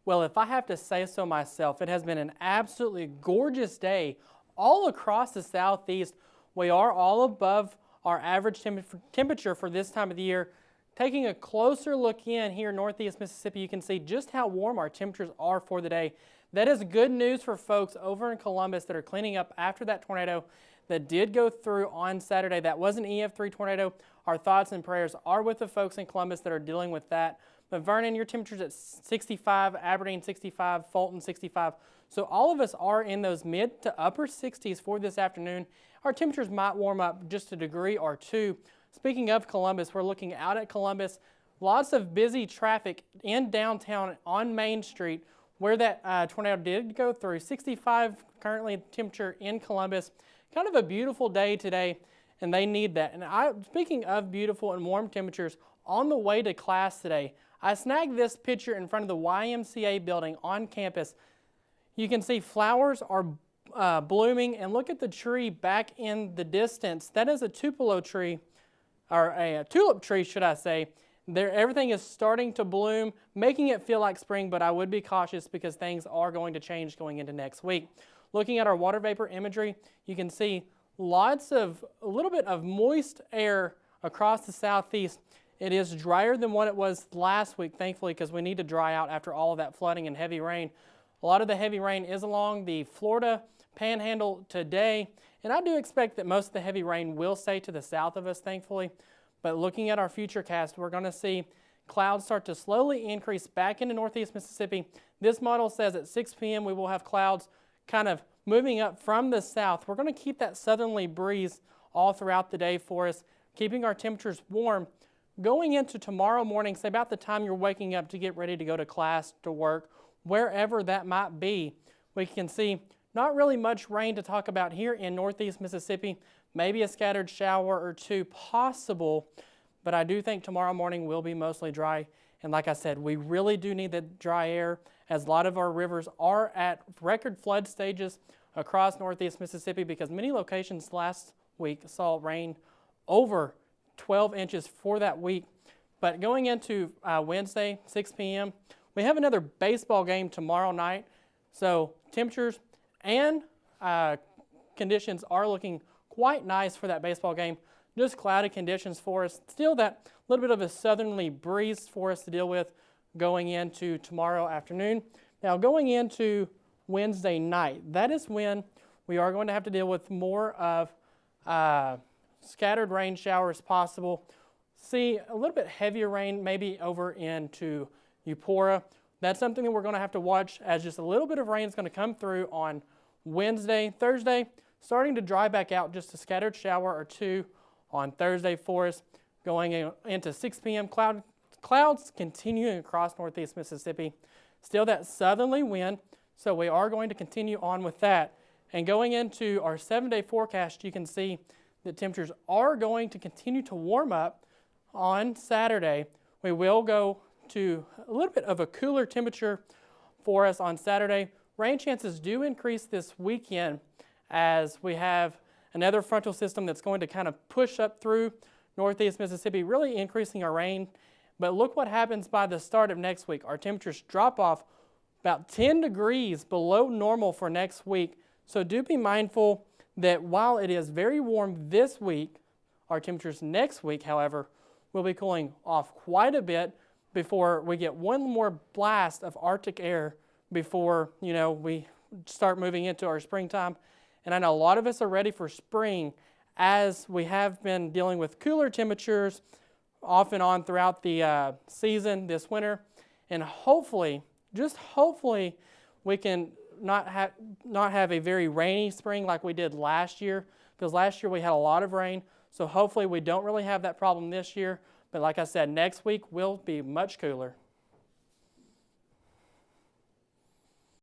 Well, if I have to say so myself, it has been an absolutely gorgeous day all across the southeast. We are all above our average temperature for this time of the year. Taking a closer look in here in northeast Mississippi, you can see just how warm our temperatures are for the day. That is good news for folks over in Columbus that are cleaning up after that tornado that did go through on Saturday. That was an EF3 tornado. Our thoughts and prayers are with the folks in Columbus that are dealing with that. But Vernon, your temperature's at 65, Aberdeen 65, Fulton 65. So all of us are in those mid to upper 60s for this afternoon. Our temperatures might warm up just a degree or two. Speaking of Columbus, we're looking out at Columbus. Lots of busy traffic in downtown on Main Street where that tornado did go through. 65 currently temperature in Columbus. Kind of a beautiful day today, and they need that. And speaking of beautiful and warm temperatures, on the way to class today, I snagged this picture in front of the YMCA building on campus. You can see flowers are blooming, and look at the tree back in the distance. That is a tupelo tree, or a tulip tree, should I say. Everything is starting to bloom, making it feel like spring, but I would be cautious because things are going to change going into next week. Looking at our water vapor imagery, you can see a little bit of moist air across the southeast. It is drier than what it was last week, thankfully, because we need to dry out after all of that flooding and heavy rain. A lot of the heavy rain is along the Florida panhandle today, and I do expect that most of the heavy rain will stay to the south of us, thankfully. But looking at our future cast, we're going to see clouds start to slowly increase back into northeast Mississippi. This model says at 6 p.m. we will have clouds kind of moving up from the south. We're going to keep that southerly breeze all throughout the day for us, keeping our temperatures warm. Going into tomorrow morning, say about the time you're waking up to get ready to go to class, to work, wherever that might be, we can see not really much rain to talk about here in northeast Mississippi. Maybe a scattered shower or two possible, but I do think tomorrow morning will be mostly dry. And like I said, we really do need the dry air, as a lot of our rivers are at record flood stages across northeast Mississippi, because many locations last week saw rain over 12 inches for that week. But going into Wednesday, 6 p.m., we have another baseball game tomorrow night. So temperatures and conditions are looking quite nice for that baseball game. Just cloudy conditions for us. Still that little bit of a southerly breeze for us to deal with going into tomorrow afternoon. Now going into Wednesday night, that is when we are going to have to deal with more of scattered rain showers possible. See a little bit heavier rain maybe over into Eupora. That's something that we're going to have to watch, as just a little bit of rain is going to come through on Wednesday. Thursday, starting to dry back out, just a scattered shower or two on Thursday for us. Going into 6 p.m., clouds continuing across northeast Mississippi. Still that southerly wind, so we are going to continue on with that. And going into our 7-day forecast, you can see the temperatures are going to continue to warm up on Saturday. We will go to a little bit of a cooler temperature for us on Saturday. Rain chances do increase this weekend as we have another frontal system that's going to kind of push up through northeast Mississippi, really increasing our rain. But look what happens by the start of next week. Our temperatures drop off about 10 degrees below normal for next week. So do be mindful that while it is very warm this week, our temperatures next week, however, will be cooling off quite a bit before we get one more blast of Arctic air before, we start moving into our springtime. And I know a lot of us are ready for spring, as we have been dealing with cooler temperatures off and on throughout the season this winter. And hopefully, just hopefully, we can not have a very rainy spring like we did last year, because last year we had a lot of rain. So hopefully we don't really have that problem this year. But like I said, next week will be much cooler.